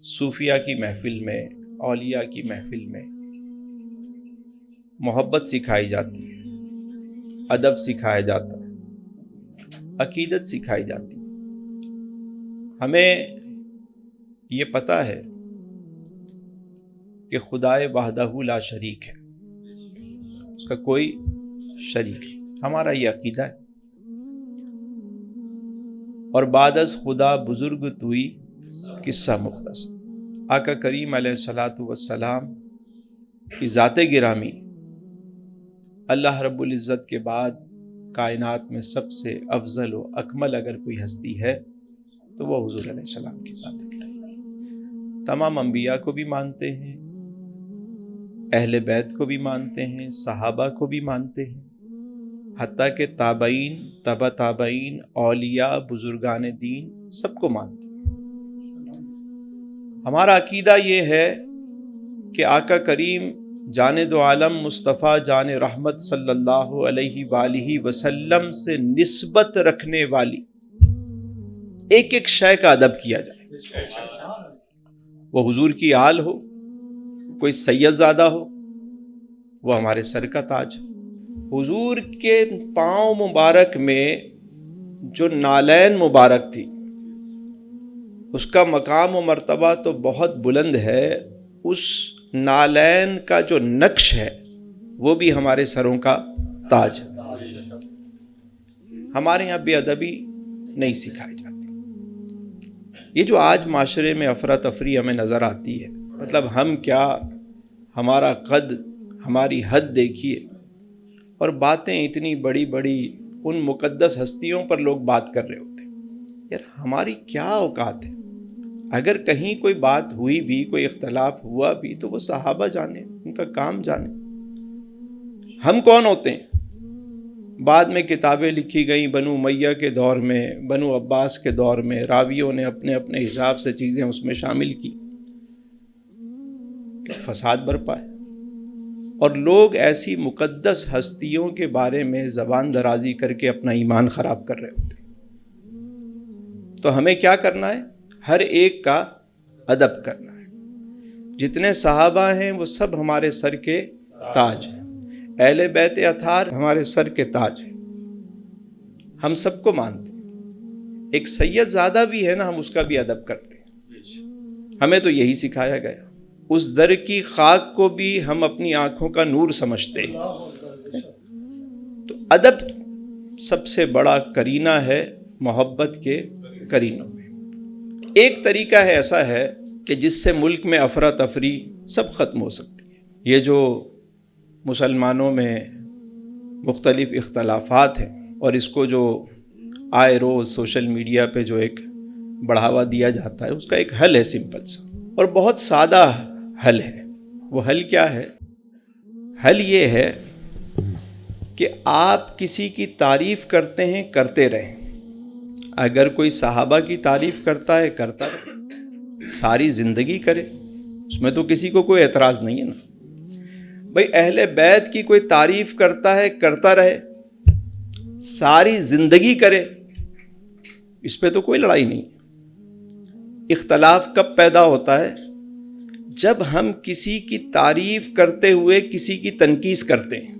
صوفیہ کی محفل میں، اولیاء کی محفل میں محبت سکھائی جاتی ہے، ادب سکھایا جاتا ہے، عقیدت سکھائی جاتی ہے۔ ہمیں یہ پتہ ہے کہ خدائے وحدہ لا شریک ہے، اس کا کوئی شریک نہیں، ہمارا یہ عقیدہ ہے۔ اور بعد از خدا بزرگ توئی قصہ مختصر، آقا کریم علیہ الصلوۃ والسلام کی ذات گرامی اللہ رب العزت کے بعد کائنات میں سب سے افضل و اکمل اگر کوئی ہستی ہے تو وہ حضور علیہ السلام کی ذات گرامی۔ تمام انبیاء کو بھی مانتے ہیں، اہل بیت کو بھی مانتے ہیں، صحابہ کو بھی مانتے ہیں، حتیٰ کہ تابعین، تبع تابعین، اولیاء، بزرگان دین سب کو مانتے ہیں۔ ہمارا عقیدہ یہ ہے کہ آقا کریم جان دو عالم مصطفیٰ جان رحمت صلی اللہ علیہ وآلہ وسلم سے نسبت رکھنے والی ایک ایک شے کا ادب کیا جائے۔ وہ حضور کی آل ہو، کوئی سید زادہ ہو، وہ ہمارے سر کا تاج ہے۔ حضور کے پاؤں مبارک میں جو نالین مبارک تھی، اس کا مقام و مرتبہ تو بہت بلند ہے، اس نالین کا جو نقش ہے وہ بھی ہمارے سروں کا تاج ہے۔ ہمارے یہاں بے ادبی نہیں سکھائی جاتی۔ یہ جو آج معاشرے میں افراتفری ہمیں نظر آتی ہے، مطلب ہم کیا، ہمارا قد، ہماری حد دیکھیے، اور باتیں اتنی بڑی بڑی ان مقدس ہستیوں پر لوگ بات کر رہے ہوتے ہیں۔ یار ہماری کیا اوقات ہے؟ اگر کہیں کوئی بات ہوئی بھی، کوئی اختلاف ہوا بھی تو وہ صحابہ جانے، ان کا کام جانے۔ ہم کون ہوتے ہیں؟ بعد میں کتابیں لکھی گئیں بنو امیہ کے دور میں، بنو عباس کے دور میں، راویوں نے اپنے اپنے حساب سے چیزیں اس میں شامل کی، فساد برپا ہے، اور لوگ ایسی مقدس ہستیوں کے بارے میں زبان درازی کر کے اپنا ایمان خراب کر رہے ہوتے ہیں۔ تو ہمیں کیا کرنا ہے؟ ہر ایک کا ادب کرنا ہے۔ جتنے صحابہ ہیں وہ سب ہمارے سر کے تاج ہیں، اہل بیت اطہار ہمارے سر کے تاج ہیں، ہم سب کو مانتے ہیں۔ ایک سید زادہ بھی ہے نا، ہم اس کا بھی ادب کرتے ہیں۔ ہمیں تو یہی سکھایا گیا۔ اس در کی خاک کو بھی ہم اپنی آنکھوں کا نور سمجھتے ہیں۔ تو ادب سب سے بڑا کرینہ ہے محبت کے کرینوں میں۔ ایک طریقہ ہے ایسا ہے کہ جس سے ملک میں افراتفری سب ختم ہو سکتی ہے۔ یہ جو مسلمانوں میں مختلف اختلافات ہیں، اور اس کو جو آئے روز سوشل میڈیا پہ جو ایک بڑھاوا دیا جاتا ہے، اس کا ایک حل ہے سمپل سا اور بہت سادہ حل ہے۔ وہ حل کیا ہے؟ حل یہ ہے کہ آپ کسی کی تعریف کرتے ہیں، کرتے رہیں۔ اگر کوئی صحابہ کی تعریف کرتا ہے، کرتا رہے، ساری زندگی کرے، اس میں تو کسی کو کوئی اعتراض نہیں ہے نا۔ بھئی اہل بیت کی کوئی تعریف کرتا ہے، کرتا رہے، ساری زندگی کرے، اس پہ تو کوئی لڑائی نہیں۔ اختلاف کب پیدا ہوتا ہے؟ جب ہم کسی کی تعریف کرتے ہوئے کسی کی تنقیص کرتے ہیں۔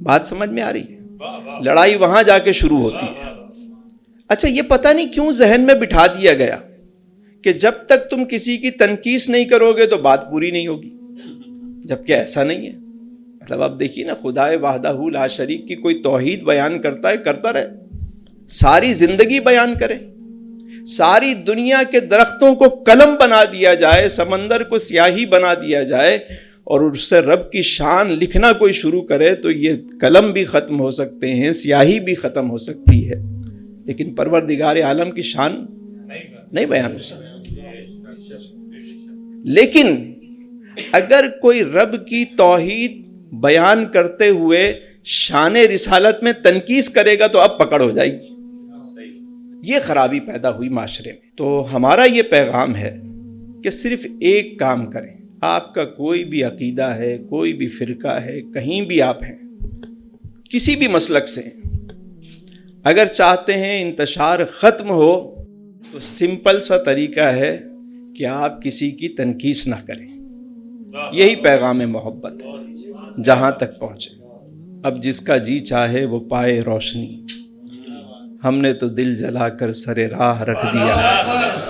بات سمجھ میں آ رہی ہے؟ لڑائی وہاں جا کے شروع ہوتی ہے۔ اچھا یہ پتہ نہیں کیوں ذہن میں بٹھا دیا گیا کہ جب تک تم کسی کی تنقیص نہیں کرو گے تو بات پوری نہیں ہوگی، جبکہ ایسا نہیں ہے۔ مطلب آپ دیکھیے نا، خدائے وحدہ لا شریک کی کوئی توحید بیان کرتا ہے، کرتا رہے، ساری زندگی بیان کرے، ساری دنیا کے درختوں کو قلم بنا دیا جائے، سمندر کو سیاہی بنا دیا جائے، اور اس سے رب کی شان لکھنا کوئی شروع کرے تو یہ قلم بھی ختم ہو سکتے ہیں، سیاہی بھی ختم ہو سکتی ہے، لیکن پروردگار عالم کی شان نہیں بیان ہو سکتی۔ لیکن اگر کوئی رب کی توحید بیان کرتے ہوئے شان رسالت میں تنقیص کرے گا تو اب پکڑ ہو جائے گی۔ یہ خرابی پیدا ہوئی معاشرے میں۔ تو ہمارا یہ پیغام ہے کہ صرف ایک کام کریں۔ آپ کا کوئی بھی عقیدہ ہے، کوئی بھی فرقہ ہے، کہیں بھی آپ ہیں، کسی بھی مسلک سے، اگر چاہتے ہیں انتشار ختم ہو تو سمپل سا طریقہ ہے کہ آپ کسی کی تنقیص نہ کریں. یہی پیغام محبت جہاں تک پہنچے. اب جس کا جی چاہے وہ پائے روشنی، ہم نے تو دل جلا کر سر راہ رکھ دیا ہے.